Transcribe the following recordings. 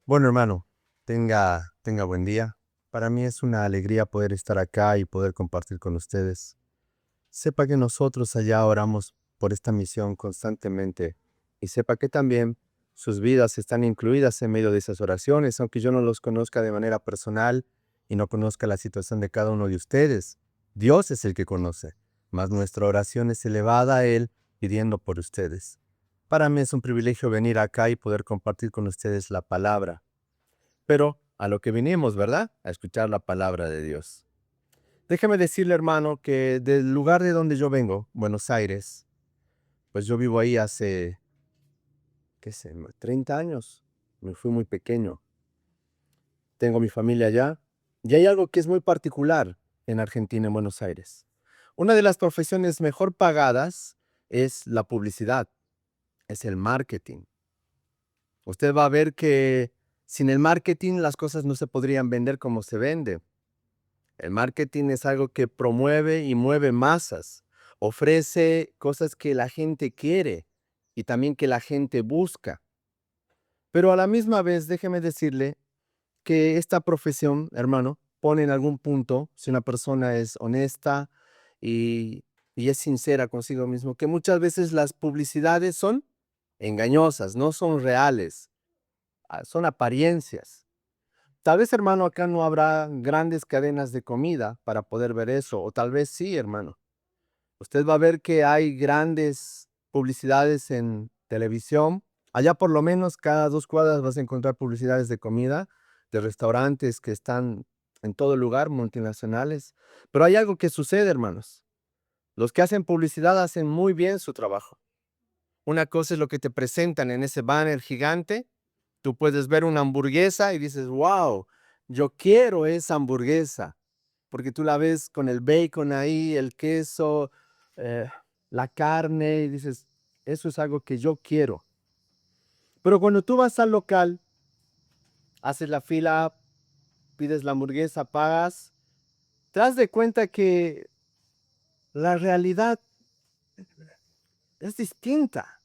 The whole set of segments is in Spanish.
Bueno, hermano, tenga buen día. Para mí es una alegría poder estar acá y poder compartir con ustedes. Sepa que nosotros allá oramos por esta misión constantemente y sepa que también sus vidas están incluidas en medio de esas oraciones, aunque yo no los conozca de manera personal y no conozca la situación de cada uno de ustedes. Dios es el que conoce, mas nuestra oración es elevada a Él pidiendo por ustedes. Para mí es un privilegio venir acá y poder compartir con ustedes la palabra. Pero a lo que vinimos, ¿verdad? A escuchar la palabra de Dios. Déjeme decirle, hermano, que del lugar de donde yo vengo, Buenos Aires, pues yo vivo ahí hace, qué sé, 30 años. Me fui muy pequeño. Tengo mi familia allá. Y hay algo que es muy particular en Argentina, en Buenos Aires. Una de las profesiones mejor pagadas es la publicidad, es el marketing. Usted va a ver que sin el marketing las cosas no se podrían vender como se vende. El marketing es algo que promueve y mueve masas, ofrece cosas que la gente quiere y también que la gente busca. Pero a la misma vez, déjeme decirle que esta profesión, hermano, pone en algún punto, si una persona es honesta y, y es sincera consigo mismo, que muchas veces las publicidades son engañosas, no son reales, son apariencias. Tal vez, hermano, acá no habrá grandes cadenas de comida para poder ver eso, o tal vez sí, hermano. Usted va a ver que hay grandes publicidades en televisión. Allá por lo menos cada 2 cuadras vas a encontrar publicidades de comida, de restaurantes que están en todo lugar, multinacionales. Pero hay algo que sucede, hermanos. Los que hacen publicidad hacen muy bien su trabajo. Una cosa es lo que te presentan en ese banner gigante. Tú puedes ver una hamburguesa y dices, wow, yo quiero esa hamburguesa, porque tú la ves con el bacon ahí, el queso, eh, la carne, y dices, eso es algo que yo quiero. Pero cuando tú vas al local, haces la fila, pides la hamburguesa, pagas, te das de cuenta que la realidad es distinta.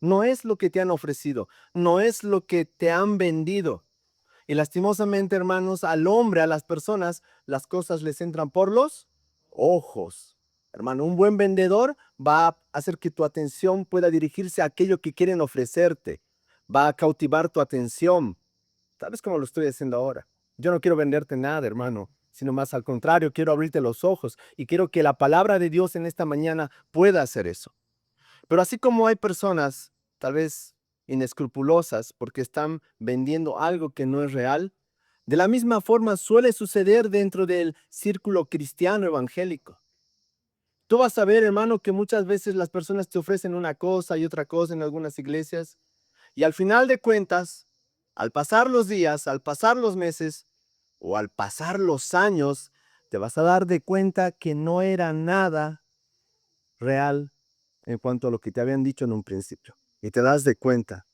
No es lo que te han ofrecido, no es lo que te han vendido. Y lastimosamente, hermanos, al hombre, a las personas, las cosas les entran por los ojos. Hermano, un buen vendedor va a hacer que tu atención pueda dirigirse a aquello que quieren ofrecerte. Va a cautivar tu atención, tal vez como lo estoy haciendo ahora. Yo no quiero venderte nada, hermano, sino más al contrario, quiero abrirte los ojos y quiero que la palabra de Dios en esta mañana pueda hacer eso. Pero así como hay personas, tal vez inescrupulosas, porque están vendiendo algo que no es real, de la misma forma suele suceder dentro del círculo cristiano evangélico. Tú vas a ver, hermano, que muchas veces las personas te ofrecen una cosa y otra cosa en algunas iglesias, y al final de cuentas, al pasar los días, al pasar los meses o al pasar los años, te vas a dar de cuenta que no era nada real en cuanto a lo que te habían dicho en un principio. Y te das de cuenta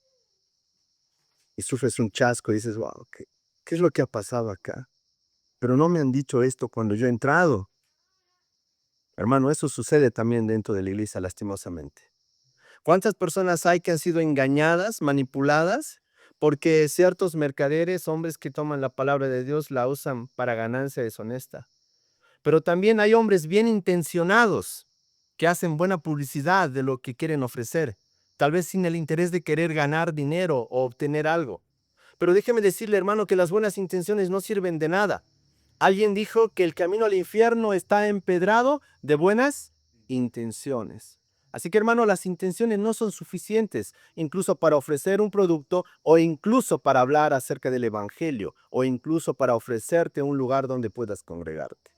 y sufres un chasco y dices, wow, ¿qué es lo que ha pasado acá? Pero no me han dicho esto cuando yo he entrado. Hermano, eso sucede también dentro de la iglesia, lastimosamente. ¿Cuántas personas hay que han sido engañadas, manipuladas? Porque ciertos mercaderes, hombres que toman la palabra de Dios, la usan para ganancia deshonesta. Pero también hay hombres bien intencionados que hacen buena publicidad de lo que quieren ofrecer, tal vez sin el interés de querer ganar dinero o obtener algo. Pero déjeme decirle, hermano, que las buenas intenciones no sirven de nada. Alguien dijo que el camino al infierno está empedrado de buenas intenciones. Así que, hermano, las intenciones no son suficientes, incluso para ofrecer un producto o incluso para hablar acerca del evangelio o incluso para ofrecerte un lugar donde puedas congregarte.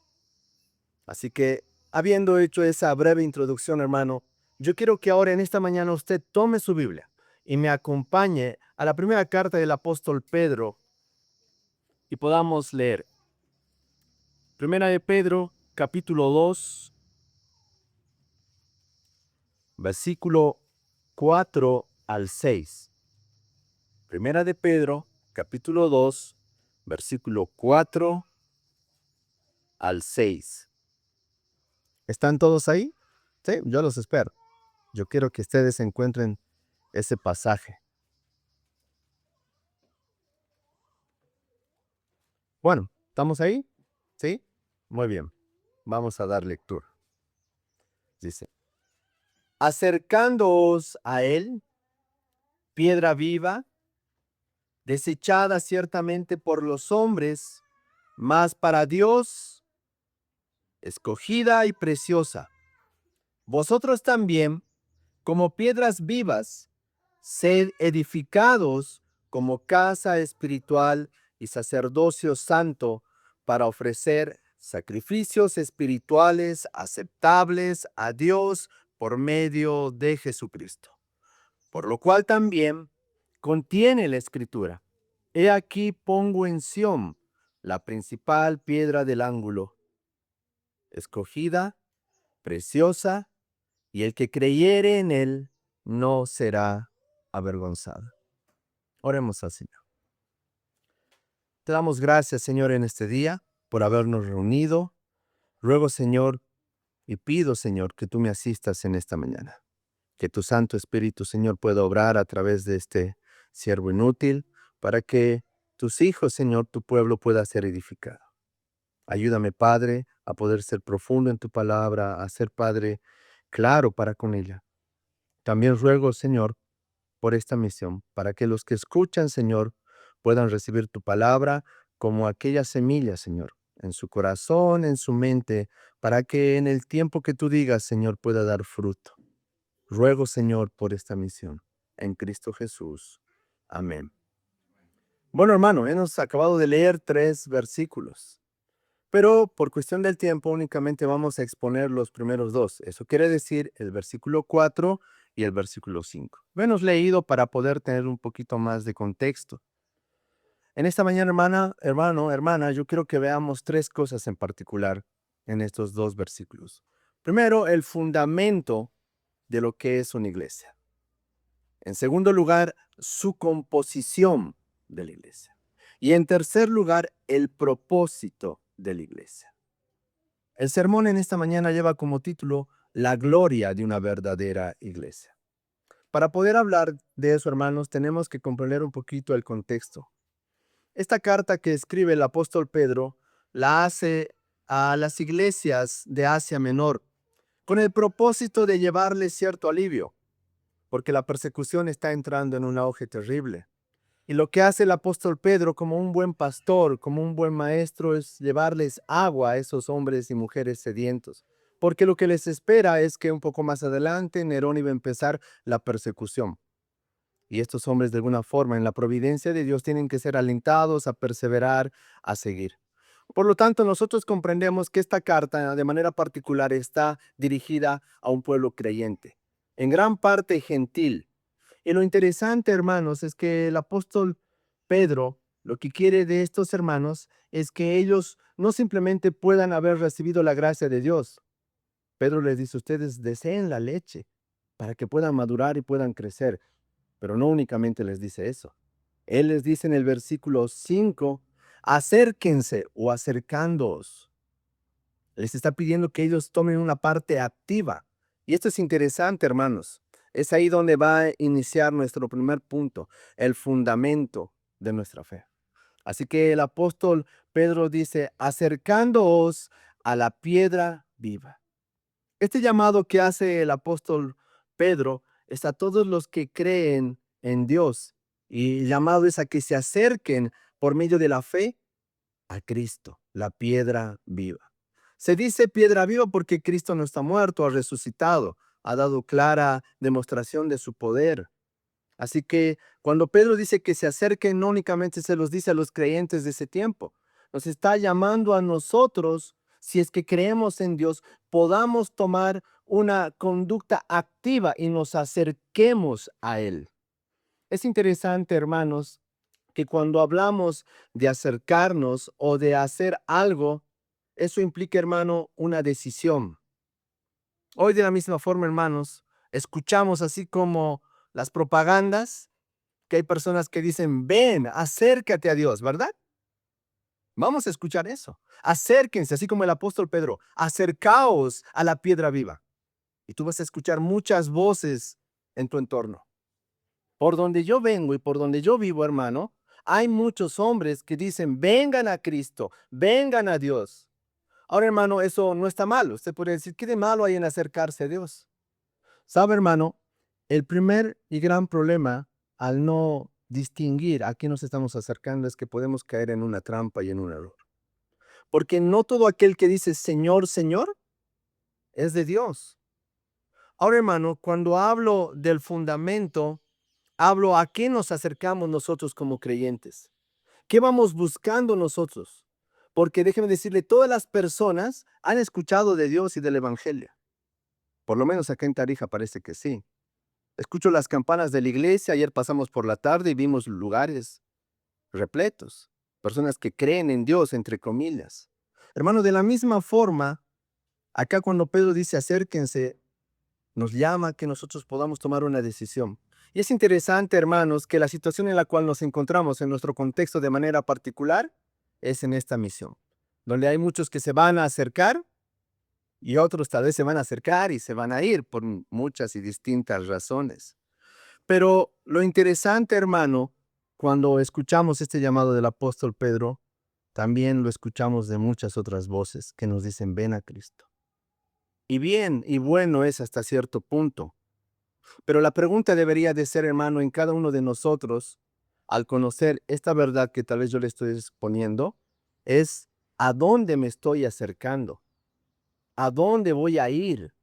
Así que, habiendo hecho esa breve introducción, hermano, yo quiero que ahora en esta mañana usted tome su Biblia y me acompañe a la primera carta del apóstol Pedro y podamos leer. Primera de Pedro, capítulo 2, versículo 4 al 6. Primera de Pedro, capítulo 2, versículo 4 al 6. ¿Están todos ahí? Sí, yo los espero. Yo quiero que ustedes encuentren ese pasaje. Bueno, ¿estamos ahí? ¿Sí? Muy bien. Vamos a dar lectura. Dice, acercándoos a él, piedra viva, desechada ciertamente por los hombres, mas para Dios escogida y preciosa. Vosotros también, como piedras vivas, sed edificados como casa espiritual y sacerdocio santo para ofrecer sacrificios espirituales aceptables a Dios por medio de Jesucristo. Por lo cual también contiene la Escritura. He aquí pongo en Sión la principal piedra del ángulo, escogida, preciosa, y el que creyere en él no será avergonzado. Oremos al Señor. Te damos gracias, Señor, en este día por habernos reunido. Ruego, Señor, y pido, Señor, que tú me asistas en esta mañana. Que tu Santo Espíritu, Señor, pueda obrar a través de este siervo inútil para que tus hijos, Señor, tu pueblo pueda ser edificado. Ayúdame, Padre, a poder ser profundo en tu palabra, a ser, Padre, claro para con ella. También ruego, Señor, por esta misión, para que los que escuchan, Señor, puedan recibir tu palabra como aquella semilla, Señor, en su corazón, en su mente, para que en el tiempo que tú digas, Señor, pueda dar fruto. Ruego, Señor, por esta misión. En Cristo Jesús. Amén. Bueno, hermano, hemos acabado de leer 3 versículos, pero por cuestión del tiempo únicamente vamos a exponer los primeros 2. Eso quiere decir el versículo 4 y el versículo 5. Hemos leído para poder tener un poquito más de contexto. En esta mañana, hermana, yo quiero que veamos 3 cosas en particular en estos 2 versículos. Primero, el fundamento de lo que es una iglesia. En segundo lugar, su composición de la iglesia. Y en tercer lugar, el propósito de la iglesia. El sermón en esta mañana lleva como título La gloria de una verdadera iglesia. Para poder hablar de eso, hermanos, tenemos que comprender un poquito el contexto. Esta carta que escribe el apóstol Pedro la hace a las iglesias de Asia Menor con el propósito de llevarles cierto alivio, porque la persecución está entrando en un auge terrible. Y lo que hace el apóstol Pedro como un buen pastor, como un buen maestro, es llevarles agua a esos hombres y mujeres sedientos. Porque lo que les espera es que un poco más adelante Nerón iba a empezar la persecución. Y estos hombres de alguna forma en la providencia de Dios tienen que ser alentados a perseverar, a seguir. Por lo tanto, nosotros comprendemos que esta carta de manera particular está dirigida a un pueblo creyente, en gran parte gentil. Y lo interesante, hermanos, es que el apóstol Pedro lo que quiere de estos hermanos es que ellos no simplemente puedan haber recibido la gracia de Dios. Pedro les dice, ustedes deseen la leche para que puedan madurar y puedan crecer. Pero no únicamente les dice eso. Él les dice en el versículo 5, acérquense o acercándoos. Les está pidiendo que ellos tomen una parte activa. Y esto es interesante, hermanos. Es ahí donde va a iniciar nuestro primer punto, el fundamento de nuestra fe. Así que el apóstol Pedro dice, acercándoos a la piedra viva. Este llamado que hace el apóstol Pedro es a todos los que creen en Dios, y el llamado es a que se acerquen por medio de la fe a Cristo, la piedra viva. Se dice piedra viva porque Cristo no está muerto, ha resucitado, ha dado clara demostración de su poder. Así que cuando Pedro dice que se acerquen, no únicamente se los dice a los creyentes de ese tiempo, nos está llamando a nosotros, si es que creemos en Dios, podamos tomar una conducta activa y nos acerquemos a Él. Es interesante, hermanos, que cuando hablamos de acercarnos o de hacer algo, eso implica, hermano, una decisión. Hoy de la misma forma, hermanos, escuchamos así como las propagandas, que hay personas que dicen, ven, acércate a Dios, ¿verdad? Vamos a escuchar eso. Acérquense, así como el apóstol Pedro, acercaos a la piedra viva. Y tú vas a escuchar muchas voces en tu entorno. Por donde yo vengo y por donde yo vivo, hermano, Hay muchos hombres que dicen, vengan a Cristo, vengan a Dios. Ahora, hermano, eso no está mal. Usted puede decir, ¿qué de malo hay en acercarse a Dios? ¿Sabe, hermano? El primer y gran problema al no distinguir a quién nos estamos acercando es que podemos caer en una trampa y en un error. Porque no todo aquel que dice Señor, Señor, es de Dios. Ahora, hermano, cuando hablo del fundamento, hablo a qué nos acercamos nosotros como creyentes. ¿Qué vamos buscando nosotros? Porque déjeme decirle, todas las personas han escuchado de Dios y del Evangelio. Por lo menos acá en Tarija parece que sí. Escucho las campanas de la iglesia. Ayer pasamos por la tarde y vimos lugares repletos. Personas que creen en Dios, entre comillas. Hermano, de la misma forma, acá cuando Pedro dice acérquense, nos llama a que nosotros podamos tomar una decisión. Y es interesante, hermanos, que la situación en la cual nos encontramos en nuestro contexto de manera particular es en esta misión, donde hay muchos que se van a acercar y otros tal vez se van a acercar y se van a ir por muchas y distintas razones. Pero lo interesante, hermano, cuando escuchamos este llamado del apóstol Pedro, también lo escuchamos de muchas otras voces que nos dicen, ven a Cristo. Y bien y bueno es hasta cierto punto. Pero la pregunta debería de ser, hermano, en cada uno de nosotros, al conocer esta verdad que tal vez yo le estoy exponiendo, es ¿a dónde me estoy acercando? ¿A dónde voy a ir?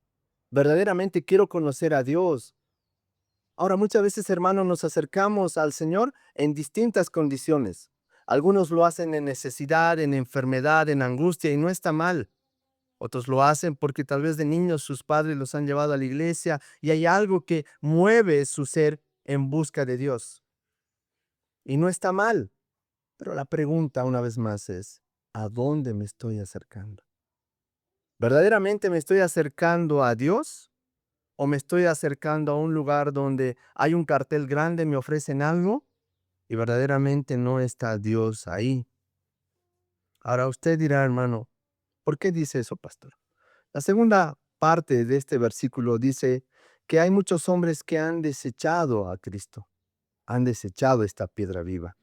¿Verdaderamente quiero conocer a Dios? Ahora, muchas veces, hermano, nos acercamos al Señor en distintas condiciones. Algunos lo hacen en necesidad, en enfermedad, en angustia, y no está mal. Otros lo hacen porque tal vez de niños sus padres los han llevado a la iglesia y hay algo que mueve su ser en busca de Dios. Y no está mal. Pero la pregunta una vez más es, ¿a dónde me estoy acercando? ¿Verdaderamente me estoy acercando a Dios? ¿O me estoy acercando a un lugar donde hay un cartel grande, me ofrecen algo y verdaderamente no está Dios ahí? Ahora usted dirá, hermano, ¿por qué dice eso, pastor? La segunda parte de este versículo dice que hay muchos hombres que han desechado a Cristo, han desechado esta piedra viva.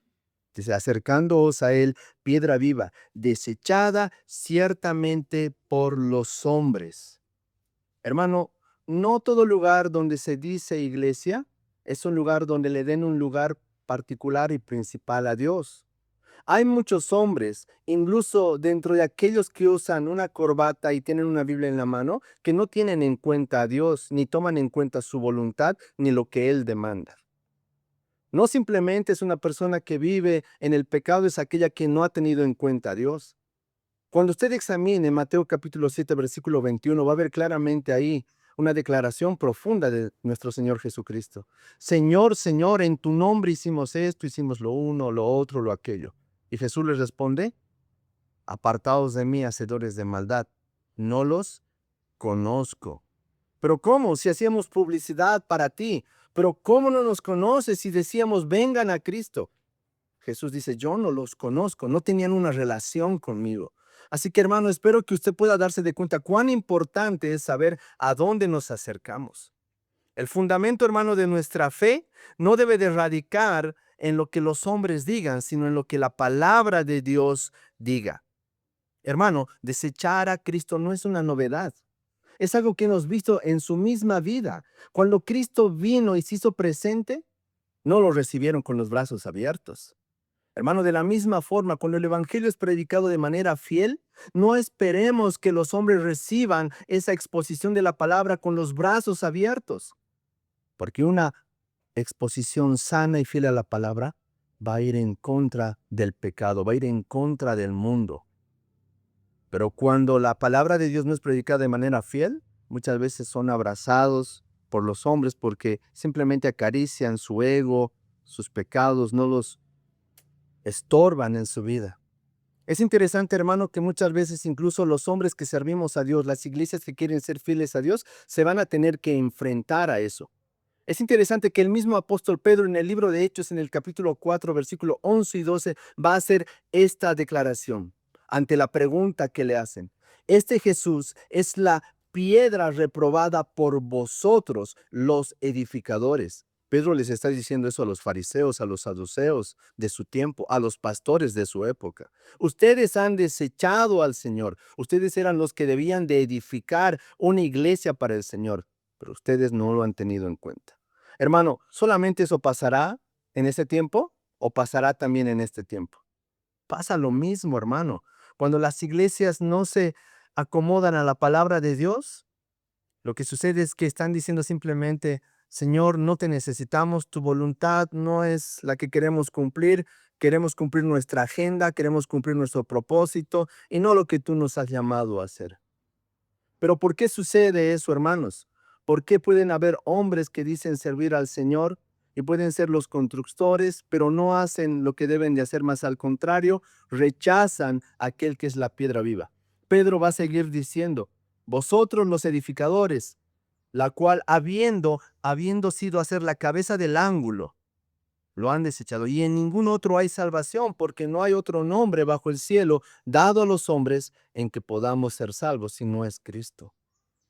Dice, acercándoos a él, piedra viva, desechada ciertamente por los hombres. Hermano, no todo lugar donde se dice iglesia es un lugar donde le den un lugar particular y principal a Dios. Hay muchos hombres, incluso dentro de aquellos que usan una corbata y tienen una Biblia en la mano, que no tienen en cuenta a Dios, ni toman en cuenta su voluntad, ni lo que Él demanda. No simplemente es una persona que vive en el pecado, es aquella que no ha tenido en cuenta a Dios. Cuando usted examine Mateo capítulo 7, versículo 21, va a ver claramente ahí una declaración profunda de nuestro Señor Jesucristo. Señor, Señor, en tu nombre hicimos esto, hicimos lo uno, lo otro, lo aquello. Y Jesús les responde, apartaos de mí, hacedores de maldad, no los conozco. Pero ¿cómo? Si hacíamos publicidad para ti. Pero ¿cómo no nos conoces si decíamos vengan a Cristo? Jesús dice, yo no los conozco, no tenían una relación conmigo. Así que, hermano, espero que usted pueda darse de cuenta cuán importante es saber a dónde nos acercamos. El fundamento, hermano, de nuestra fe no debe de radicar en lo que los hombres digan, sino en lo que la palabra de Dios diga. Hermano, desechar a Cristo no es una novedad. Es algo que hemos visto en su misma vida. Cuando Cristo vino y se hizo presente, no lo recibieron con los brazos abiertos. Hermano, de la misma forma, cuando el Evangelio es predicado de manera fiel, no esperemos que los hombres reciban esa exposición de la palabra con los brazos abiertos, porque una exposición sana y fiel a la palabra va a ir en contra del pecado, va a ir en contra del mundo. Pero cuando la palabra de Dios no es predicada de manera fiel, muchas veces son abrazados por los hombres porque simplemente acarician su ego, sus pecados, no los estorban en su vida. Es interesante, hermano, que muchas veces incluso los hombres que servimos a Dios, las iglesias que quieren ser fieles a Dios, se van a tener que enfrentar a eso. Es interesante que el mismo apóstol Pedro en el libro de Hechos, en el capítulo 4, versículo 11 y 12, va a hacer esta declaración ante la pregunta que le hacen. Este Jesús es la piedra reprobada por vosotros, los edificadores, Pedro les está diciendo eso a los fariseos, a los saduceos de su tiempo, a los pastores de su época. Ustedes han desechado al Señor. Ustedes eran los que debían de edificar una iglesia para el Señor, pero ustedes no lo han tenido en cuenta. Hermano, ¿solamente eso pasará en ese tiempo o pasará también en este tiempo? Pasa lo mismo, hermano. Cuando las iglesias no se acomodan a la palabra de Dios, lo que sucede es que están diciendo simplemente, Señor, no te necesitamos, tu voluntad no es la que queremos cumplir nuestra agenda, queremos cumplir nuestro propósito y no lo que tú nos has llamado a hacer. Pero ¿por qué sucede eso, hermanos? ¿Por qué pueden haber hombres que dicen servir al Señor y pueden ser los constructores, pero no hacen lo que deben de hacer, más al contrario, rechazan a aquel que es la piedra viva? Pedro va a seguir diciendo, vosotros los edificadores, la cual habiendo sido hacer la cabeza del ángulo, lo han desechado. Y en ningún otro hay salvación, porque no hay otro nombre bajo el cielo dado a los hombres en que podamos ser salvos, si no es Cristo.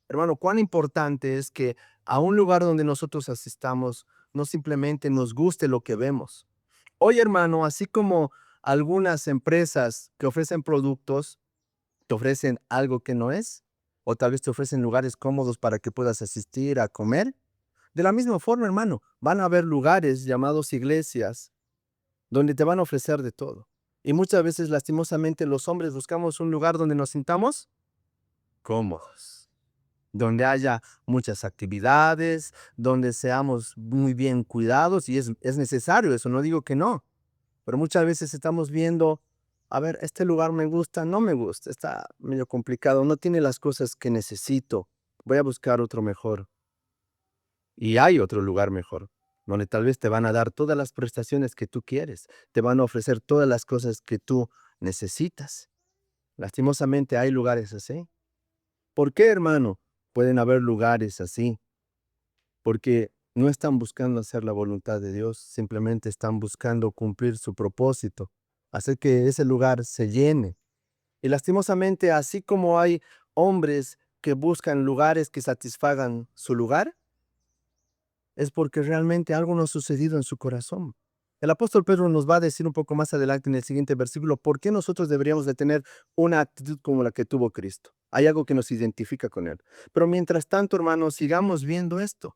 Hermano, cuán importante es que a un lugar donde nosotros asistamos, no simplemente nos guste lo que vemos. Hoy, hermano, así como algunas empresas que ofrecen productos, te ofrecen algo que no es, o tal vez te ofrecen lugares cómodos para que puedas asistir a comer. De la misma forma, hermano, van a haber lugares llamados iglesias donde te van a ofrecer de todo. Y muchas veces, lastimosamente, los hombres buscamos un lugar donde nos sintamos cómodos, donde haya muchas actividades, donde seamos muy bien cuidados, y es necesario eso, no digo que no, pero muchas veces estamos viendo, a ver, este lugar me gusta, no me gusta, está medio complicado, no tiene las cosas que necesito, voy a buscar otro mejor. Y hay otro lugar mejor, donde tal vez te van a dar todas las prestaciones que tú quieres, te van a ofrecer todas las cosas que tú necesitas. Lastimosamente hay lugares así. ¿Por qué, hermano? Pueden haber lugares así, porque no están buscando hacer la voluntad de Dios, simplemente están buscando cumplir su propósito, hacer que ese lugar se llene. Y lastimosamente, así como hay hombres que buscan lugares que satisfagan su lugar, es porque realmente algo no ha sucedido en su corazón. El apóstol Pedro nos va a decir un poco más adelante en el siguiente versículo por qué nosotros deberíamos de tener una actitud como la que tuvo Cristo. Hay algo que nos identifica con él. Pero mientras tanto, hermanos, sigamos viendo esto.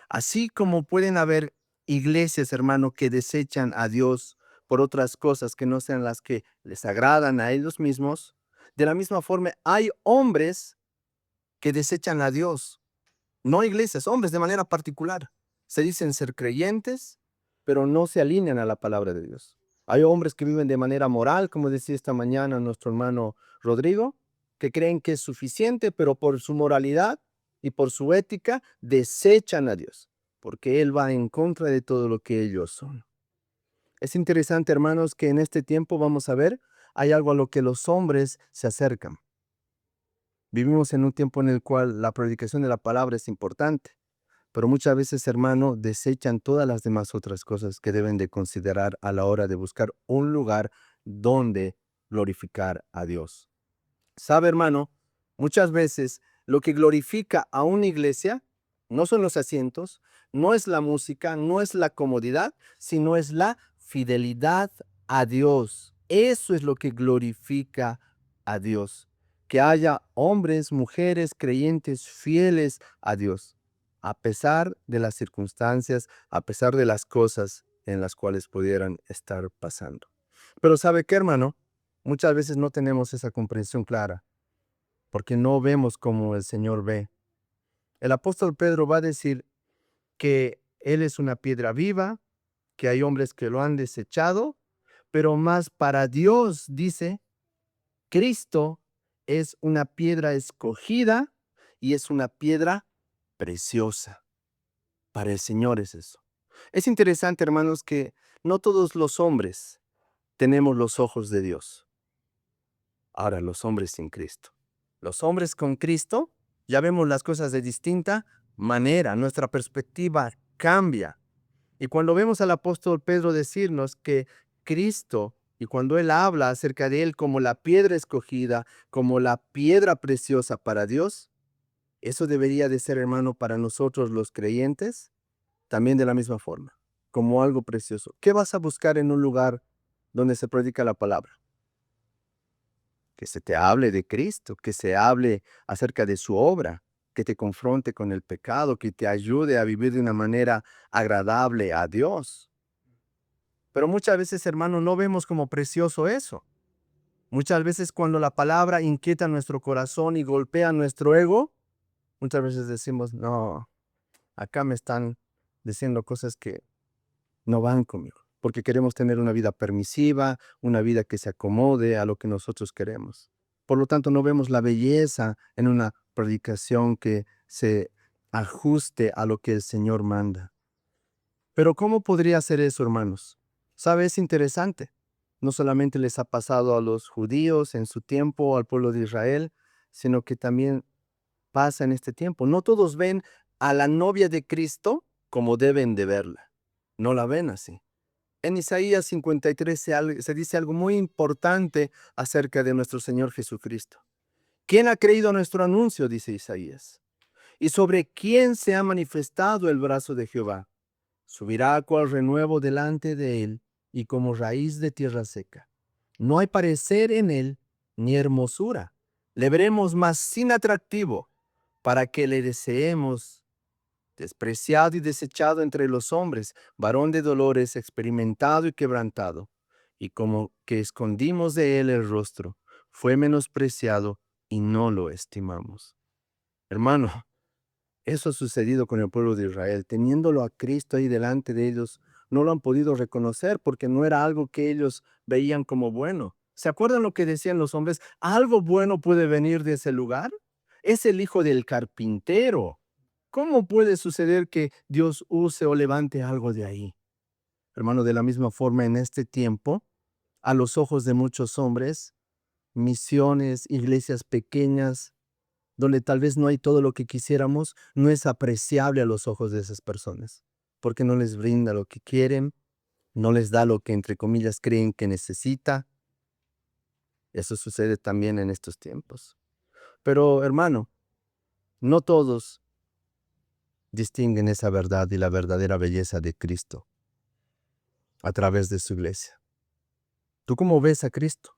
Así como pueden haber iglesias, hermano, que desechan a Dios por otras cosas que no sean las que les agradan a ellos mismos, de la misma forma hay hombres que desechan a Dios, no iglesias, hombres de manera particular. Se dicen ser creyentes, pero no se alinean a la palabra de Dios. Hay hombres que viven de manera moral, como decía esta mañana nuestro hermano Rodrigo, que creen que es suficiente, pero por su moralidad y por su ética desechan a Dios, porque Él va en contra de todo lo que ellos son. Es interesante, hermanos, que en este tiempo vamos a ver, hay algo a lo que los hombres se acercan. Vivimos en un tiempo en el cual la predicación de la palabra es importante, pero muchas veces, hermano, desechan todas las demás otras cosas que deben de considerar a la hora de buscar un lugar donde glorificar a Dios. ¿Sabe, hermano? Muchas veces lo que glorifica a una iglesia no son los asientos, no es la música, no es la comodidad, sino es la fidelidad a Dios. Eso es lo que glorifica a Dios. Que haya hombres, mujeres, creyentes fieles a Dios, a pesar de las circunstancias, a pesar de las cosas en las cuales pudieran estar pasando. Pero ¿sabe qué, hermano? Muchas veces no tenemos esa comprensión clara, porque no vemos como el Señor ve. El apóstol Pedro va a decir que Él es una piedra viva, que hay hombres que lo han desechado, pero más para Dios, dice, Cristo es una piedra escogida y es una piedra preciosa. Para el Señor es eso. Es interesante, hermanos, que no todos los hombres tenemos los ojos de Dios. Ahora, los hombres sin Cristo. Los hombres con Cristo ya vemos las cosas de distinta manera. Nuestra perspectiva cambia. Y cuando vemos al apóstol Pedro decirnos que Cristo, y cuando él habla acerca de él como la piedra escogida, como la piedra preciosa para Dios, eso debería de ser, hermano, para nosotros los creyentes también de la misma forma, como algo precioso. ¿Qué vas a buscar en un lugar donde se predica la palabra? Que se te hable de Cristo, que se hable acerca de su obra, que te confronte con el pecado, que te ayude a vivir de una manera agradable a Dios. Pero muchas veces, hermano, no vemos como precioso eso. Muchas veces cuando la palabra inquieta nuestro corazón y golpea nuestro ego, muchas veces decimos, no, acá me están diciendo cosas que no van conmigo, porque queremos tener una vida permisiva, una vida que se acomode a lo que nosotros queremos. Por lo tanto, no vemos la belleza en una predicación que se ajuste a lo que el Señor manda. Pero ¿cómo podría ser eso, hermanos? ¿Sabe? Es interesante. No solamente les ha pasado a los judíos en su tiempo, al pueblo de Israel, sino que también pasa en este tiempo. No todos ven a la novia de Cristo como deben de verla. No la ven así. En Isaías 53 se dice algo muy importante acerca de nuestro Señor Jesucristo. ¿Quién ha creído a nuestro anuncio?, dice Isaías. ¿Y sobre quién se ha manifestado el brazo de Jehová? Subirá cual renuevo delante de él y como raíz de tierra seca. No hay parecer en él ni hermosura. Le veremos más sin atractivo para que le deseemos. Despreciado y desechado entre los hombres, varón de dolores, experimentado y quebrantado. Y como que escondimos de él el rostro, fue menospreciado y no lo estimamos. Hermano, eso ha sucedido con el pueblo de Israel. Teniéndolo a Cristo ahí delante de ellos, no lo han podido reconocer porque no era algo que ellos veían como bueno. ¿Se acuerdan lo que decían los hombres? ¿Algo bueno puede venir de ese lugar? Es el hijo del carpintero. ¿Cómo puede suceder que Dios use o levante algo de ahí? Hermano, de la misma forma en este tiempo, a los ojos de muchos hombres, misiones, iglesias pequeñas, donde tal vez no hay todo lo que quisiéramos, no es apreciable a los ojos de esas personas, porque no les brinda lo que quieren, no les da lo que entre comillas creen que necesita. Eso sucede también en estos tiempos. Pero hermano, no todos distinguen esa verdad y la verdadera belleza de Cristo a través de su iglesia. ¿Tú cómo ves a Cristo?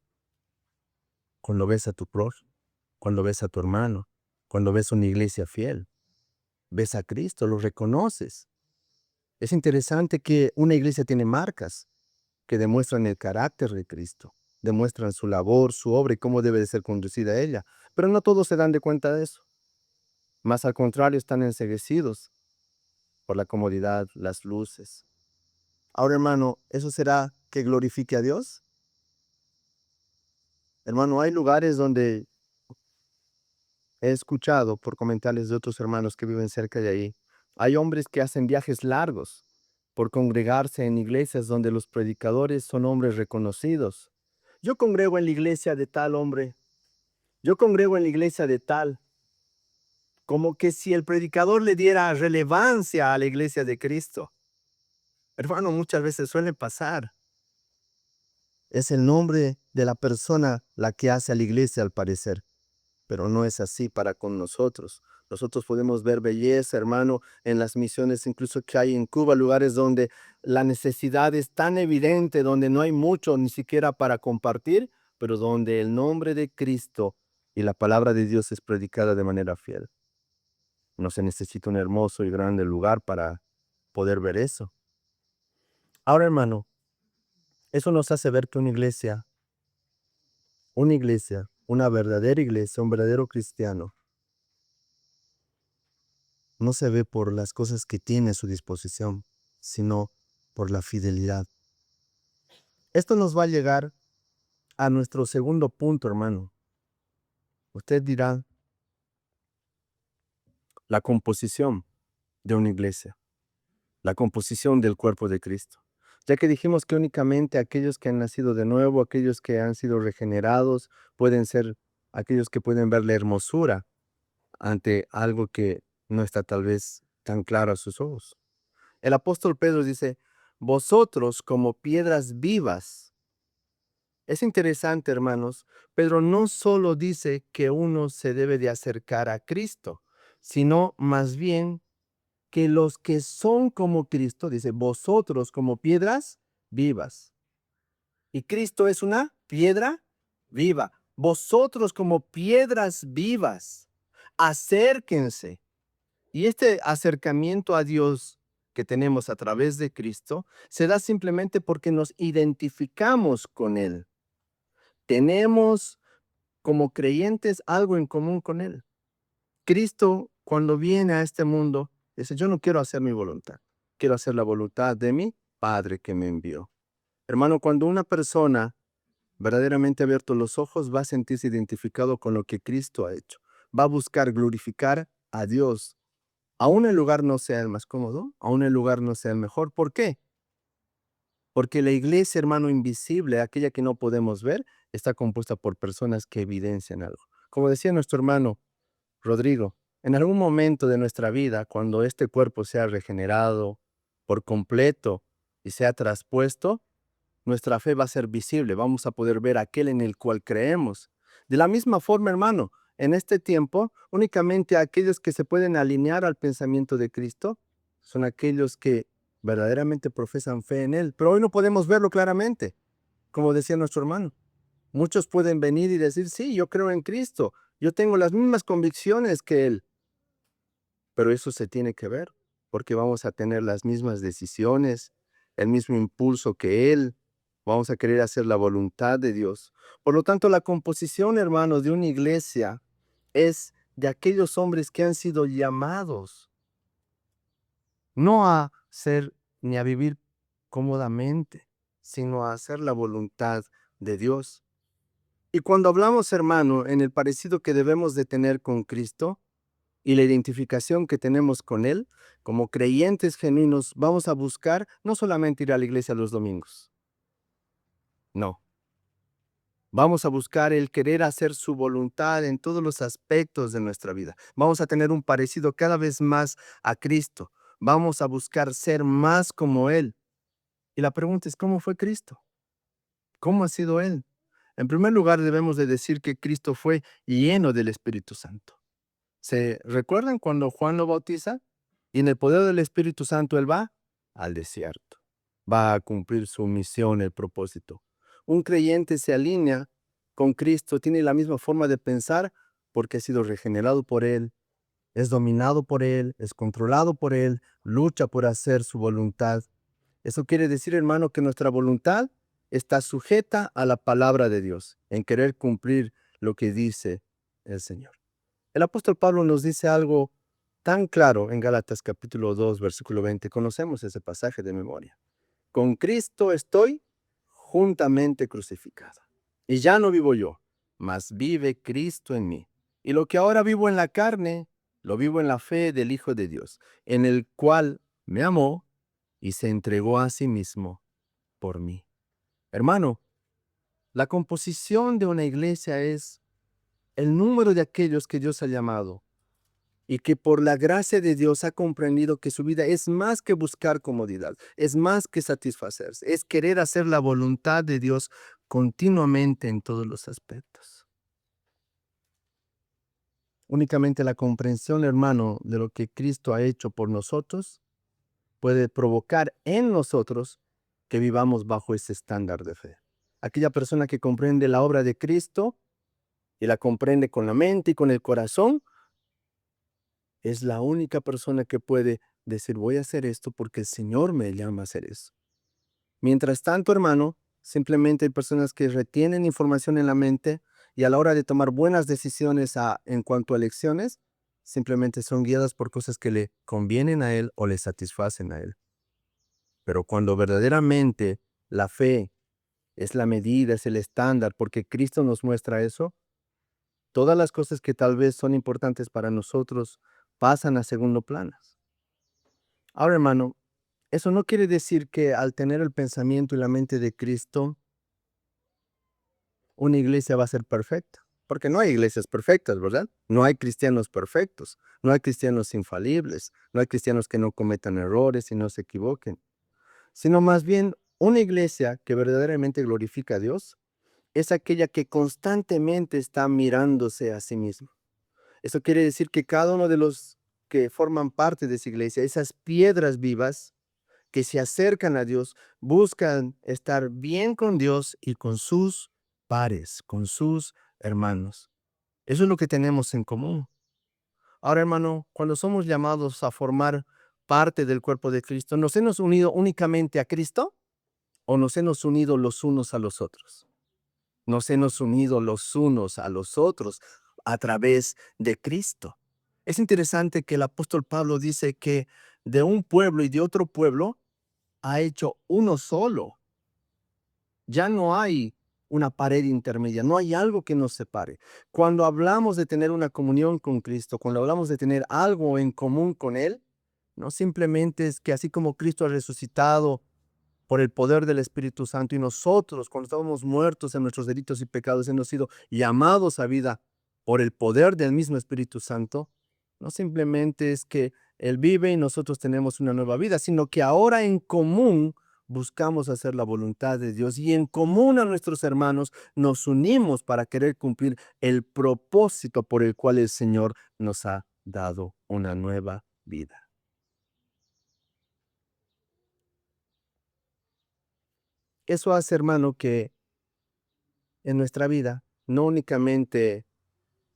Cuando ves a tu prójimo, cuando ves a tu hermano, cuando ves una iglesia fiel, ves a Cristo, lo reconoces. Es interesante que una iglesia tiene marcas que demuestran el carácter de Cristo, demuestran su labor, su obra y cómo debe de ser conducida ella. Pero no todos se dan de cuenta de eso. Más al contrario, están enceguecidos por la comodidad, las luces. Ahora, hermano, ¿eso será que glorifique a Dios? Hermano, hay lugares donde he escuchado por comentarios de otros hermanos que viven cerca de ahí. Hay hombres que hacen viajes largos por congregarse en iglesias donde los predicadores son hombres reconocidos. Yo congrego en la iglesia de tal hombre. Yo congrego en la iglesia de tal. Como que si el predicador le diera relevancia a la iglesia de Cristo. Hermano, muchas veces suele pasar. Es el nombre de la persona la que hace a la iglesia al parecer. Pero no es así para con nosotros. Nosotros podemos ver belleza, hermano, en las misiones incluso que hay en Cuba, lugares donde la necesidad es tan evidente, donde no hay mucho ni siquiera para compartir, pero donde el nombre de Cristo y la palabra de Dios es predicada de manera fiel. No se necesita un hermoso y grande lugar para poder ver eso. Ahora, hermano, eso nos hace ver que una verdadera iglesia, un verdadero cristiano, no se ve por las cosas que tiene a su disposición, sino por la fidelidad. Esto nos va a llegar a nuestro segundo punto, hermano. Usted dirá, la composición de una iglesia, la composición del cuerpo de Cristo. Ya que dijimos que únicamente aquellos que han nacido de nuevo, aquellos que han sido regenerados, pueden ser aquellos que pueden ver la hermosura ante algo que no está tal vez tan claro a sus ojos. El apóstol Pedro dice, vosotros como piedras vivas. Es interesante, hermanos. Pedro no solo dice que uno se debe de acercar a Cristo, sino más bien que los que son como Cristo, dice, vosotros como piedras vivas. Y Cristo es una piedra viva. Vosotros como piedras vivas, acérquense. Y este acercamiento a Dios que tenemos a través de Cristo se da simplemente porque nos identificamos con Él. Tenemos como creyentes algo en común con Él. Cristo, cuando viene a este mundo, dice, yo no quiero hacer mi voluntad, quiero hacer la voluntad de mi Padre que me envió. Hermano, cuando una persona verdaderamente ha abierto los ojos, va a sentirse identificado con lo que Cristo ha hecho. Va a buscar glorificar a Dios. Aún el lugar no sea el más cómodo, aún el lugar no sea el mejor. ¿Por qué? Porque la iglesia, hermano, invisible, aquella que no podemos ver, está compuesta por personas que evidencian algo. Como decía nuestro hermano Rodrigo, en algún momento de nuestra vida, cuando este cuerpo sea regenerado por completo y sea traspuesto, nuestra fe va a ser visible, vamos a poder ver aquel en el cual creemos. De la misma forma, hermano, en este tiempo, únicamente aquellos que se pueden alinear al pensamiento de Cristo son aquellos que verdaderamente profesan fe en Él. Pero hoy no podemos verlo claramente, como decía nuestro hermano. Muchos pueden venir y decir, sí, yo creo en Cristo, yo tengo las mismas convicciones que Él, pero eso se tiene que ver, porque vamos a tener las mismas decisiones, el mismo impulso que Él, vamos a querer hacer la voluntad de Dios. Por lo tanto, la composición, hermanos, de una iglesia es de aquellos hombres que han sido llamados no a ser ni a vivir cómodamente, sino a hacer la voluntad de Dios. Y cuando hablamos, hermano, en el parecido que debemos de tener con Cristo y la identificación que tenemos con Él, como creyentes genuinos, vamos a buscar no solamente ir a la iglesia los domingos. No. Vamos a buscar el querer hacer su voluntad en todos los aspectos de nuestra vida. Vamos a tener un parecido cada vez más a Cristo. Vamos a buscar ser más como Él. Y la pregunta es, ¿cómo fue Cristo? ¿Cómo ha sido Él? En primer lugar, debemos de decir que Cristo fue lleno del Espíritu Santo. ¿Se recuerdan cuando Juan lo bautiza? Y en el poder del Espíritu Santo Él va al desierto. Va a cumplir su misión, el propósito. Un creyente se alinea con Cristo, tiene la misma forma de pensar porque ha sido regenerado por Él, es dominado por Él, es controlado por Él, lucha por hacer su voluntad. Eso quiere decir, hermano, que nuestra voluntad está sujeta a la palabra de Dios, en querer cumplir lo que dice el Señor. El apóstol Pablo nos dice algo tan claro en Gálatas capítulo 2, versículo 20. Conocemos ese pasaje de memoria. Con Cristo estoy juntamente crucificado. Y ya no vivo yo, mas vive Cristo en mí. Y lo que ahora vivo en la carne, lo vivo en la fe del Hijo de Dios, en el cual me amó y se entregó a sí mismo por mí. Hermano, la composición de una iglesia es el número de aquellos que Dios ha llamado y que por la gracia de Dios ha comprendido que su vida es más que buscar comodidad, es más que satisfacerse, es querer hacer la voluntad de Dios continuamente en todos los aspectos. Únicamente la comprensión, hermano, de lo que Cristo ha hecho por nosotros puede provocar en nosotros que vivamos bajo ese estándar de fe. Aquella persona que comprende la obra de Cristo y la comprende con la mente y con el corazón, es la única persona que puede decir, voy a hacer esto porque el Señor me llama a hacer eso. Mientras tanto, hermano, simplemente hay personas que retienen información en la mente y a la hora de tomar buenas decisiones en cuanto a elecciones, simplemente son guiadas por cosas que le convienen a él o le satisfacen a él. Pero cuando verdaderamente la fe es la medida, es el estándar, porque Cristo nos muestra eso, todas las cosas que tal vez son importantes para nosotros pasan a segundo plano. Ahora, hermano, eso no quiere decir que al tener el pensamiento y la mente de Cristo, una iglesia va a ser perfecta. Porque no hay iglesias perfectas, ¿verdad? No hay cristianos perfectos, no hay cristianos infalibles, no hay cristianos que no cometan errores y no se equivoquen. Sino más bien, una iglesia que verdaderamente glorifica a Dios es aquella que constantemente está mirándose a sí misma. Eso quiere decir que cada uno de los que forman parte de esa iglesia, esas piedras vivas que se acercan a Dios, buscan estar bien con Dios y con sus pares, con sus hermanos. Eso es lo que tenemos en común. Ahora, hermano, cuando somos llamados a formar parte del cuerpo de Cristo, ¿nos hemos unido únicamente a Cristo o nos hemos unido los unos a los otros? Nos hemos unido los unos a los otros a través de Cristo. Es interesante que el apóstol Pablo dice que de un pueblo y de otro pueblo ha hecho uno solo. Ya no hay una pared intermedia, no hay algo que nos separe. Cuando hablamos de tener una comunión con Cristo, cuando hablamos de tener algo en común con Él, no simplemente es que así como Cristo ha resucitado por el poder del Espíritu Santo y nosotros, cuando estábamos muertos en nuestros delitos y pecados, hemos sido llamados a vida por el poder del mismo Espíritu Santo, no simplemente es que Él vive y nosotros tenemos una nueva vida, sino que ahora en común buscamos hacer la voluntad de Dios y en común a nuestros hermanos nos unimos para querer cumplir el propósito por el cual el Señor nos ha dado una nueva vida. Eso hace, hermano, que en nuestra vida no únicamente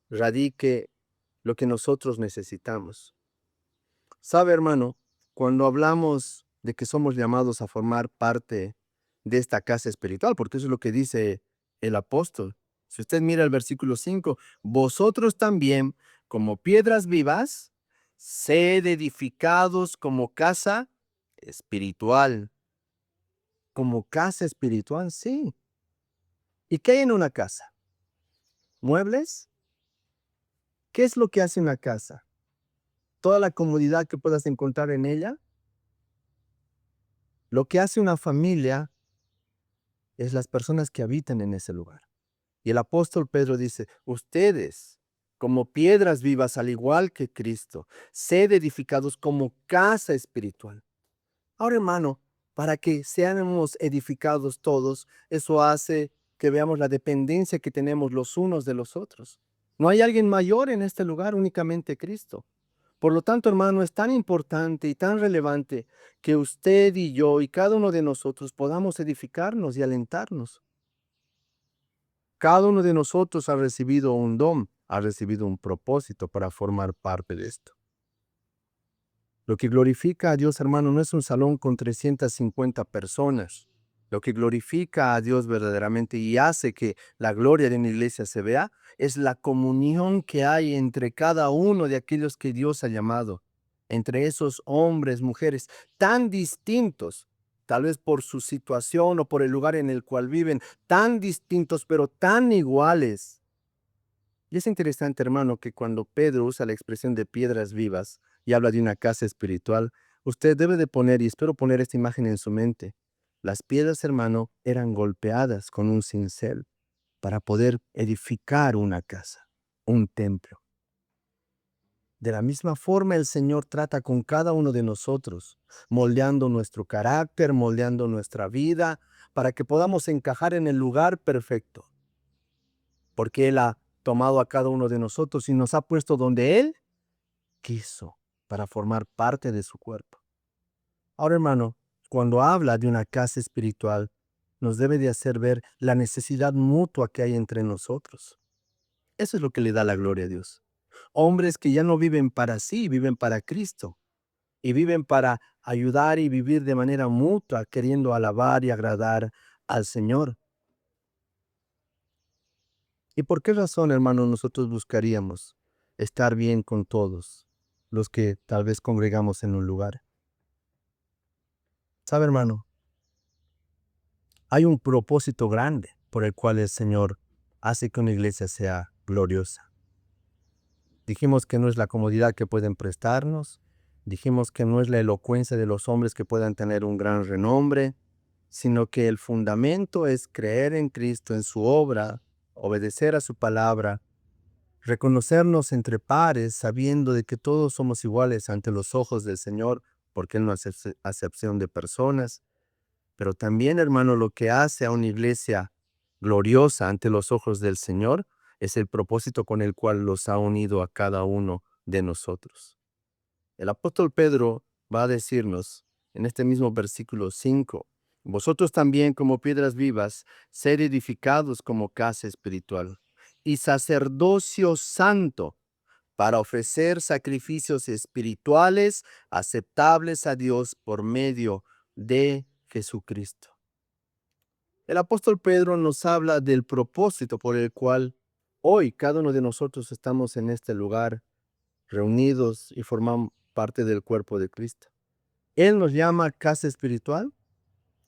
radique lo que nosotros necesitamos. Sabe, hermano, cuando hablamos de que somos llamados a formar parte de esta casa espiritual, porque eso es lo que dice el apóstol. Si usted mira el versículo 5, vosotros también, como piedras vivas, sed edificados como casa espiritual. Como casa espiritual, sí. ¿Y qué hay en una casa? ¿Muebles? ¿Qué es lo que hace una casa? Toda la comodidad que puedas encontrar en ella. Lo que hace una familia es las personas que habitan en ese lugar. Y el apóstol Pedro dice, ustedes, como piedras vivas, al igual que Cristo, sed edificados como casa espiritual. Ahora, hermano, para que seamos edificados todos, eso hace que veamos la dependencia que tenemos los unos de los otros. No hay alguien mayor en este lugar, únicamente Cristo. Por lo tanto, hermano, es tan importante y tan relevante que usted y yo y cada uno de nosotros podamos edificarnos y alentarnos. Cada uno de nosotros ha recibido un don, ha recibido un propósito para formar parte de esto. Lo que glorifica a Dios, hermano, no es un salón con 350 personas. Lo que glorifica a Dios verdaderamente y hace que la gloria de una iglesia se vea es la comunión que hay entre cada uno de aquellos que Dios ha llamado, entre esos hombres, mujeres tan distintos, tal vez por su situación o por el lugar en el cual viven, tan distintos pero tan iguales. Y es interesante, hermano, que cuando Pedro usa la expresión de piedras vivas y habla de una casa espiritual, usted debe de poner, y espero poner esta imagen en su mente, las piedras, hermano, eran golpeadas con un cincel para poder edificar una casa, un templo. De la misma forma, el Señor trata con cada uno de nosotros, moldeando nuestro carácter, moldeando nuestra vida, para que podamos encajar en el lugar perfecto. Porque Él ha tomado a cada uno de nosotros y nos ha puesto donde Él quiso para formar parte de su cuerpo. Ahora, hermano, cuando habla de una casa espiritual, nos debe de hacer ver la necesidad mutua que hay entre nosotros. Eso es lo que le da la gloria a Dios. Hombres que ya no viven para sí, viven para Cristo. Y viven para ayudar y vivir de manera mutua, queriendo alabar y agradar al Señor. ¿Y por qué razón, hermano, nosotros buscaríamos estar bien con todos los que tal vez congregamos en un lugar? ¿Sabe, hermano? Hay un propósito grande por el cual el Señor hace que una iglesia sea gloriosa. Dijimos que no es la comodidad que pueden prestarnos, dijimos que no es la elocuencia de los hombres que puedan tener un gran renombre, sino que el fundamento es creer en Cristo, en su obra, obedecer a su palabra, reconocernos entre pares, sabiendo de que todos somos iguales ante los ojos del Señor, porque Él no hace acepción de personas. Pero también, hermano, lo que hace a una iglesia gloriosa ante los ojos del Señor es el propósito con el cual los ha unido a cada uno de nosotros. El apóstol Pedro va a decirnos en este mismo versículo 5, vosotros también como piedras vivas, sed edificados como casa espiritual y sacerdocio santo para ofrecer sacrificios espirituales aceptables a Dios por medio de Jesucristo. El apóstol Pedro nos habla del propósito por el cual hoy cada uno de nosotros estamos en este lugar reunidos y formamos parte del cuerpo de Cristo. Él nos llama casa espiritual.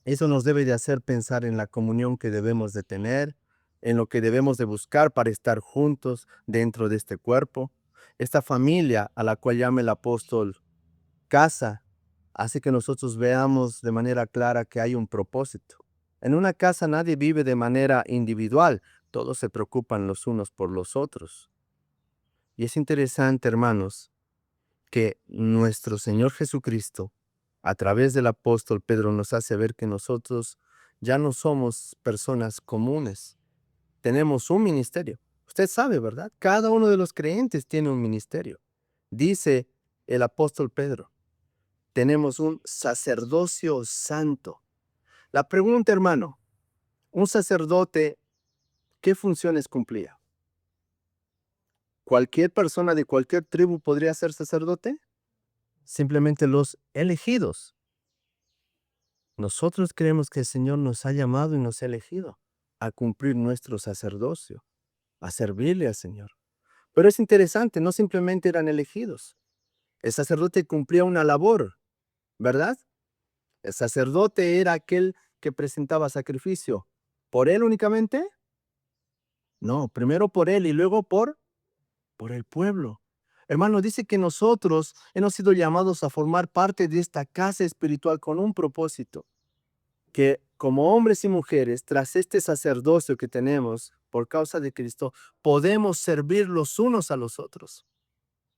Eso nos debe de hacer pensar en la comunión que debemos de tener, en lo que debemos de buscar para estar juntos dentro de este cuerpo. Esta familia a la cual llama el apóstol casa hace que nosotros veamos de manera clara que hay un propósito. En una casa nadie vive de manera individual, todos se preocupan los unos por los otros. Y es interesante, hermanos, que nuestro Señor Jesucristo, a través del apóstol Pedro, nos hace ver que nosotros ya no somos personas comunes. Tenemos un ministerio. Usted sabe, ¿verdad? Cada uno de los creyentes tiene un ministerio. Dice el apóstol Pedro, tenemos un sacerdocio santo. La pregunta, hermano, un sacerdote, ¿qué funciones cumplía? ¿Cualquier persona de cualquier tribu podría ser sacerdote? Simplemente los elegidos. Nosotros creemos que el Señor nos ha llamado y nos ha elegido a cumplir nuestro sacerdocio, a servirle al Señor. Pero es interesante, no simplemente eran elegidos. El sacerdote cumplía una labor, ¿verdad? El sacerdote era aquel que presentaba sacrificio. ¿Por él únicamente? No, primero por él y luego por el pueblo. Hermano, dice que nosotros hemos sido llamados a formar parte de esta casa espiritual con un propósito, que como hombres y mujeres, tras este sacerdocio que tenemos por causa de Cristo, podemos servir los unos a los otros,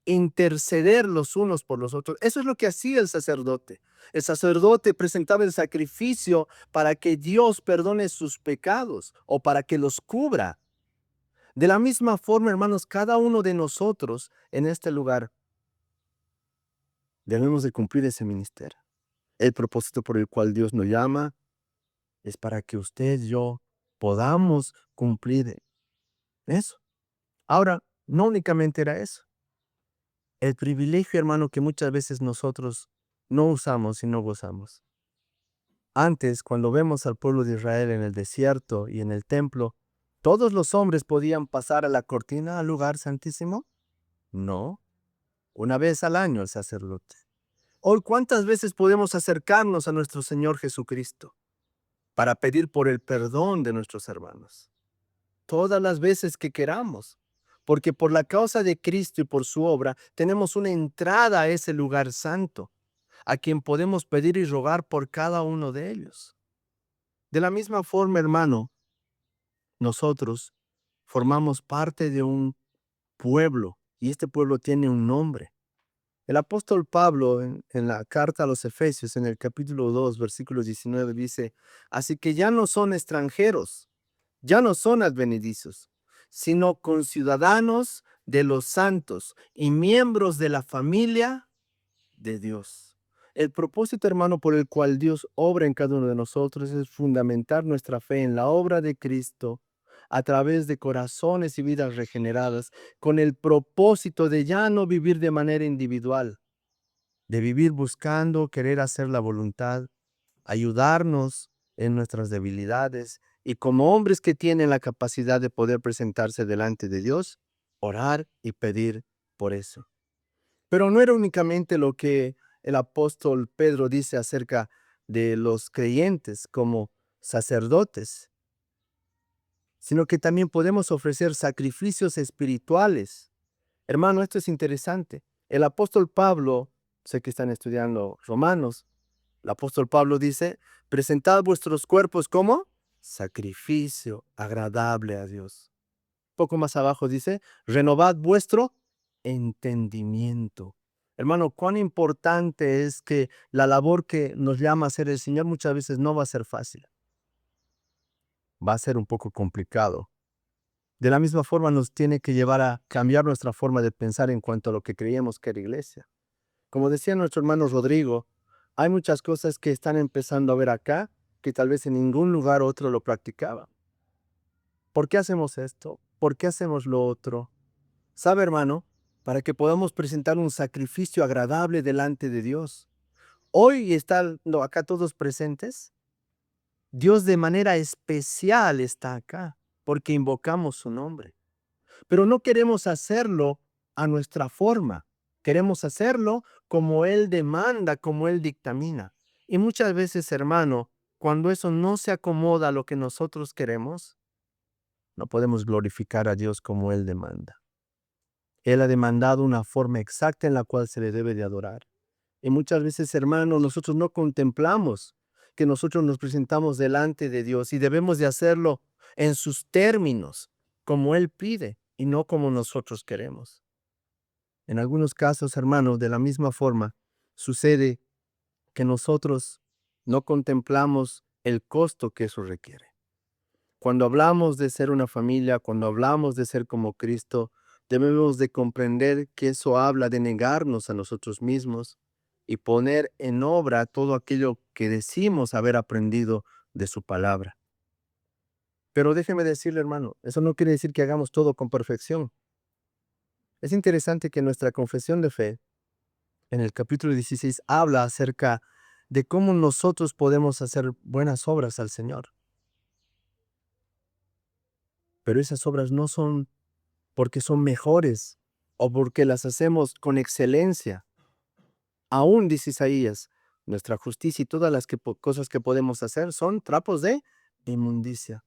interceder los unos por los otros. Eso es lo que hacía el sacerdote. El sacerdote presentaba el sacrificio para que Dios perdone sus pecados o para que los cubra. De la misma forma, hermanos, cada uno de nosotros en este lugar debemos de cumplir ese ministerio. El propósito por el cual Dios nos llama es para que usted y yo podamos cumplir eso. Ahora, no únicamente era eso. El privilegio, hermano, que muchas veces nosotros no usamos y no gozamos. Antes, cuando vemos al pueblo de Israel en el desierto y en el templo, ¿todos los hombres podían pasar a la cortina al lugar santísimo? No, una vez al año el sacerdote. Hoy, ¿cuántas veces podemos acercarnos a nuestro Señor Jesucristo para pedir por el perdón de nuestros hermanos? Todas las veces que queramos, porque por la causa de Cristo y por su obra tenemos una entrada a ese lugar santo, a quien podemos pedir y rogar por cada uno de ellos. De la misma forma, hermano, nosotros formamos parte de un pueblo y este pueblo tiene un nombre. El apóstol Pablo en la carta a los Efesios, en el capítulo 2, versículo 19, dice, así que ya no son extranjeros, ya no son advenedizos, sino conciudadanos de los santos y miembros de la familia de Dios. El propósito, hermano, por el cual Dios obra en cada uno de nosotros es fundamentar nuestra fe en la obra de Cristo a través de corazones y vidas regeneradas, con el propósito de ya no vivir de manera individual, de vivir buscando querer hacer la voluntad, ayudarnos en nuestras debilidades y como hombres que tienen la capacidad de poder presentarse delante de Dios, orar y pedir por eso. Pero no era únicamente lo que el apóstol Pedro dice acerca de los creyentes como sacerdotes, sino que también podemos ofrecer sacrificios espirituales. Hermano, esto es interesante. El apóstol Pablo, sé que están estudiando Romanos, el apóstol Pablo dice, presentad vuestros cuerpos como sacrificio agradable a Dios. Poco más abajo dice, renovad vuestro entendimiento. Hermano, cuán importante es que la labor que nos llama a hacer el Señor muchas veces no va a ser fácil. Va a ser un poco complicado. De la misma forma nos tiene que llevar a cambiar nuestra forma de pensar en cuanto a lo que creíamos que era iglesia. Como decía nuestro hermano Rodrigo, hay muchas cosas que están empezando a ver acá que tal vez en ningún lugar otro lo practicaban. ¿Por qué hacemos esto? ¿Por qué hacemos lo otro? ¿Sabe, hermano? Para que podamos presentar un sacrificio agradable delante de Dios. Hoy están acá todos presentes. Dios de manera especial está acá porque invocamos su nombre. Pero no queremos hacerlo a nuestra forma. Queremos hacerlo como Él demanda, como Él dictamina. Y muchas veces, hermano, cuando eso no se acomoda a lo que nosotros queremos, no podemos glorificar a Dios como Él demanda. Él ha demandado una forma exacta en la cual se le debe de adorar. Y muchas veces, hermano, nosotros no contemplamos que nosotros nos presentamos delante de Dios y debemos de hacerlo en sus términos, como Él pide y no como nosotros queremos. En algunos casos, hermano, de la misma forma, sucede que nosotros no contemplamos el costo que eso requiere. Cuando hablamos de ser una familia, cuando hablamos de ser como Cristo, debemos de comprender que eso habla de negarnos a nosotros mismos y poner en obra todo aquello que decimos haber aprendido de su palabra. Pero déjeme decirle, hermano, eso no quiere decir que hagamos todo con perfección. Es interesante que nuestra confesión de fe, en el capítulo 16, habla acerca de cómo nosotros podemos hacer buenas obras al Señor. Pero esas obras no son porque son mejores o porque las hacemos con excelencia. Aún, dice Isaías, nuestra justicia y todas las cosas que podemos hacer son trapos de inmundicia.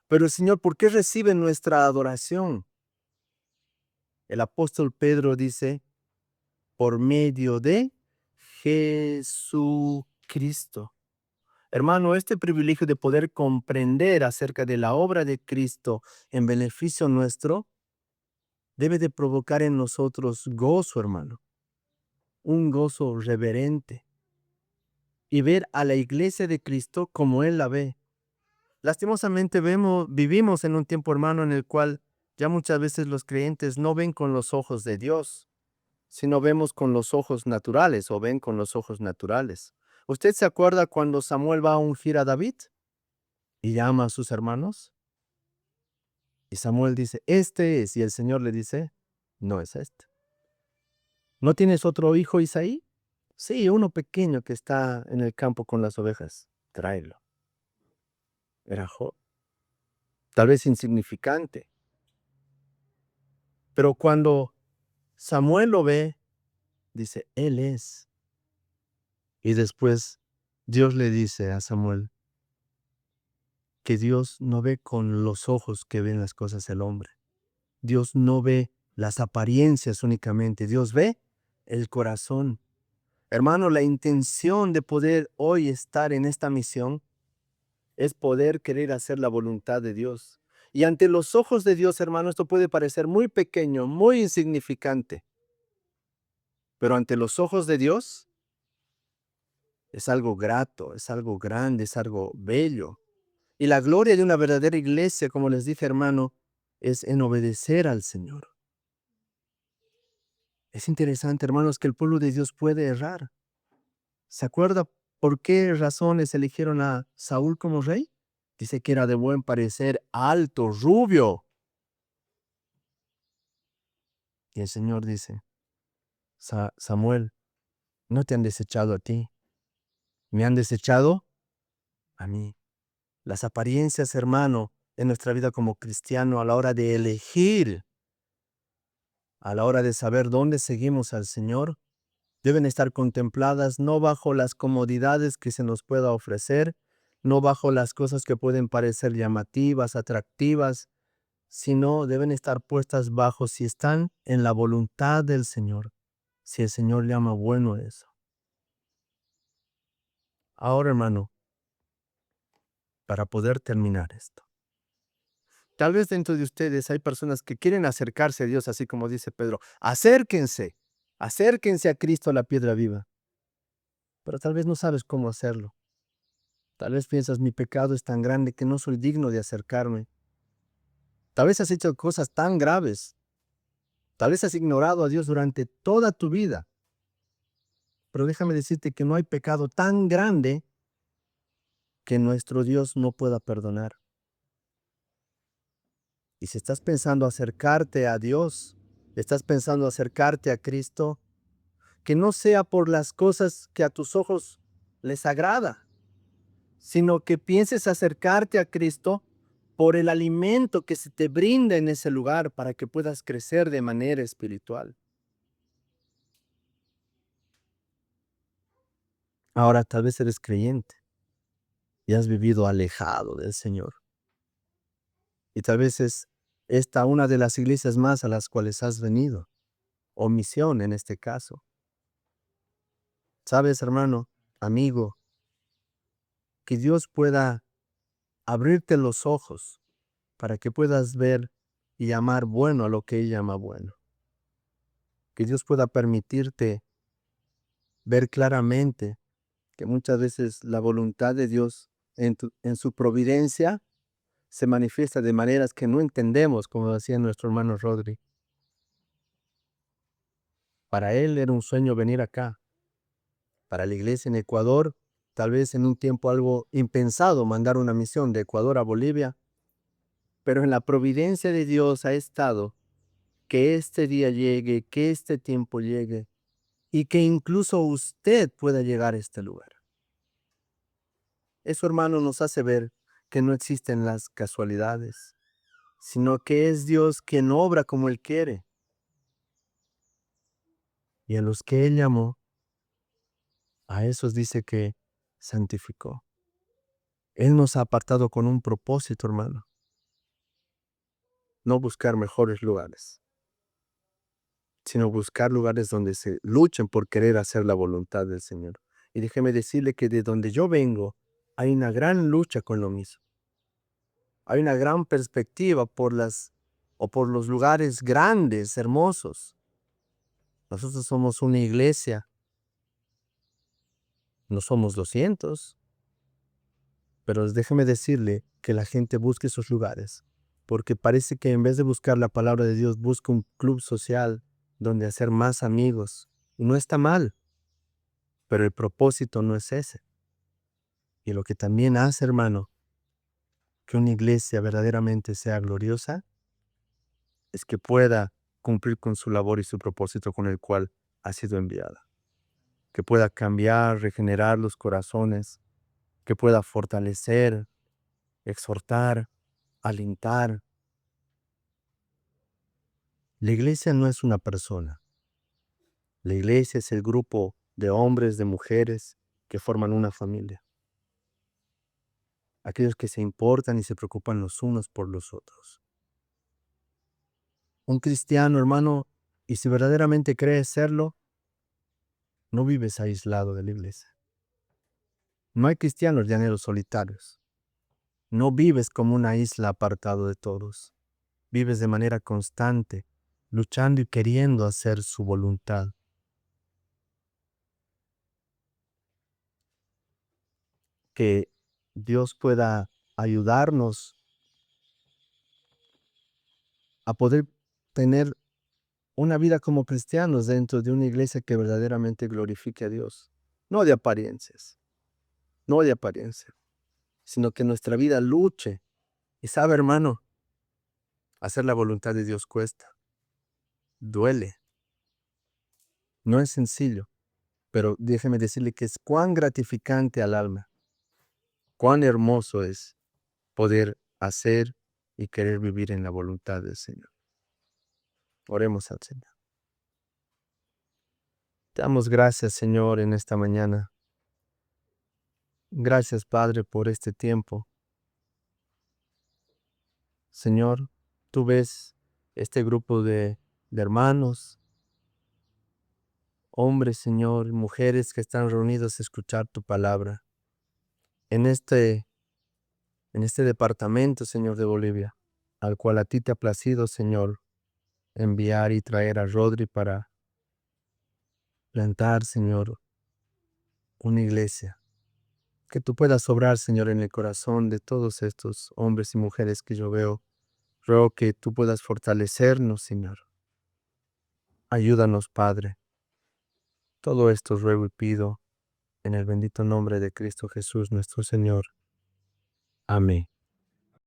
Pero el Señor, ¿por qué recibe nuestra adoración? El apóstol Pedro dice, por medio de Jesucristo. Hermano, este privilegio de poder comprender acerca de la obra de Cristo en beneficio nuestro debe de provocar en nosotros gozo, hermano, un gozo reverente y ver a la iglesia de Cristo como Él la ve. Lastimosamente vivimos en un tiempo, hermano, en el cual ya muchas veces los creyentes no ven con los ojos de Dios, sino vemos con los ojos naturales o ven con los ojos naturales. ¿Usted se acuerda cuando Samuel va a ungir a David y llama a sus hermanos? Y Samuel dice, este es, y el Señor le dice, no es este. ¿No tienes otro hijo, Isaí? Sí, uno pequeño que está en el campo con las ovejas. Tráelo. Era Job. Tal vez insignificante. Pero cuando Samuel lo ve, dice, él es. Y después Dios le dice a Samuel que Dios no ve con los ojos que ven las cosas el hombre. Dios no ve las apariencias únicamente. Dios ve el corazón. Hermano, la intención de poder hoy estar en esta misión es poder querer hacer la voluntad de Dios. Y ante los ojos de Dios, hermano, esto puede parecer muy pequeño, muy insignificante. Pero ante los ojos de Dios es algo grato, es algo grande, es algo bello. Y la gloria de una verdadera iglesia, como les dije, hermano, es en obedecer al Señor. Es interesante, hermanos, que el pueblo de Dios puede errar. ¿Se acuerda por qué razones eligieron a Saúl como rey? Dice que era de buen parecer, alto, rubio. Y el Señor dice, Samuel, no te han desechado a ti, me han desechado a mí. Las apariencias, hermano, en nuestra vida como cristiano a la hora de elegir, a la hora de saber dónde seguimos al Señor, deben estar contempladas no bajo las comodidades que se nos pueda ofrecer, no bajo las cosas que pueden parecer llamativas, atractivas, sino deben estar puestas bajo si están en la voluntad del Señor, si el Señor llama bueno eso. Ahora, hermano, para poder terminar esto. Tal vez dentro de ustedes hay personas que quieren acercarse a Dios, así como dice Pedro. Acérquense, acérquense a Cristo, la piedra viva. Pero tal vez no sabes cómo hacerlo. Tal vez piensas, mi pecado es tan grande que no soy digno de acercarme. Tal vez has hecho cosas tan graves. Tal vez has ignorado a Dios durante toda tu vida. Pero déjame decirte que no hay pecado tan grande que nuestro Dios no pueda perdonar. Y si estás pensando acercarte a Dios, estás pensando acercarte a Cristo, que no sea por las cosas que a tus ojos les agrada, sino que pienses acercarte a Cristo por el alimento que se te brinda en ese lugar para que puedas crecer de manera espiritual. Ahora tal vez eres creyente y has vivido alejado del Señor. Y tal vez es esta una de las iglesias más a las cuales has venido, o misión en este caso. Sabes, hermano, amigo, que Dios pueda abrirte los ojos para que puedas ver y llamar bueno a lo que Él llama bueno. Que Dios pueda permitirte ver claramente que muchas veces la voluntad de Dios en su providencia se manifiesta de maneras que no entendemos, como decía nuestro hermano Rodri. Para él era un sueño venir acá. Para la iglesia en Ecuador, tal vez en un tiempo algo impensado mandar una misión de Ecuador a Bolivia, pero en la providencia de Dios ha estado que este día llegue, que este tiempo llegue y que incluso usted pueda llegar a este lugar. Eso, hermano, nos hace ver que no existen las casualidades, sino que es Dios quien obra como Él quiere. Y a los que Él llamó, a esos dice que santificó. Él nos ha apartado con un propósito, hermano. No buscar mejores lugares, sino buscar lugares donde se luchen por querer hacer la voluntad del Señor. Y déjeme decirle que de donde yo vengo hay una gran lucha con lo mismo. Hay una gran perspectiva por los lugares grandes, hermosos. Nosotros somos una iglesia, no somos 200, pero déjeme decirle que la gente busque esos lugares, porque parece que en vez de buscar la palabra de Dios, busca un club social donde hacer más amigos. Y no está mal, pero el propósito no es ese. Y lo que también hace, hermano, que una iglesia verdaderamente sea gloriosa, es que pueda cumplir con su labor y su propósito con el cual ha sido enviada. Que pueda cambiar, regenerar los corazones, que pueda fortalecer, exhortar, alentar. La iglesia no es una persona. La iglesia es el grupo de hombres, de mujeres que forman una familia. Aquellos que se importan y se preocupan los unos por los otros. Un cristiano, hermano, y si verdaderamente crees serlo, no vives aislado de la iglesia. No hay cristianos llaneros solitarios. No vives como una isla apartado de todos. Vives de manera constante, luchando y queriendo hacer su voluntad. Que Dios pueda ayudarnos a poder tener una vida como cristianos dentro de una iglesia que verdaderamente glorifique a Dios. No de apariencias, no de apariencia, sino que nuestra vida luche. Y sabe, hermano, hacer la voluntad de Dios cuesta, duele, no es sencillo, pero déjeme decirle que es cuán gratificante al alma, cuán hermoso es poder hacer y querer vivir en la voluntad del Señor. Oremos al Señor. Te damos gracias, Señor, en esta mañana. Gracias, Padre, por este tiempo. Señor, tú ves este grupo de hermanos, hombres, Señor, y mujeres que están reunidos a escuchar tu palabra en este departamento, Señor, de Bolivia, al cual a ti te ha placido, Señor, enviar y traer a Rodri para plantar, Señor, una iglesia. Que tú puedas obrar, Señor, en el corazón de todos estos hombres y mujeres que yo veo. Ruego que tú puedas fortalecernos, Señor. Ayúdanos, Padre. Todo esto ruego y pido en el bendito nombre de Cristo Jesús nuestro Señor. Amén.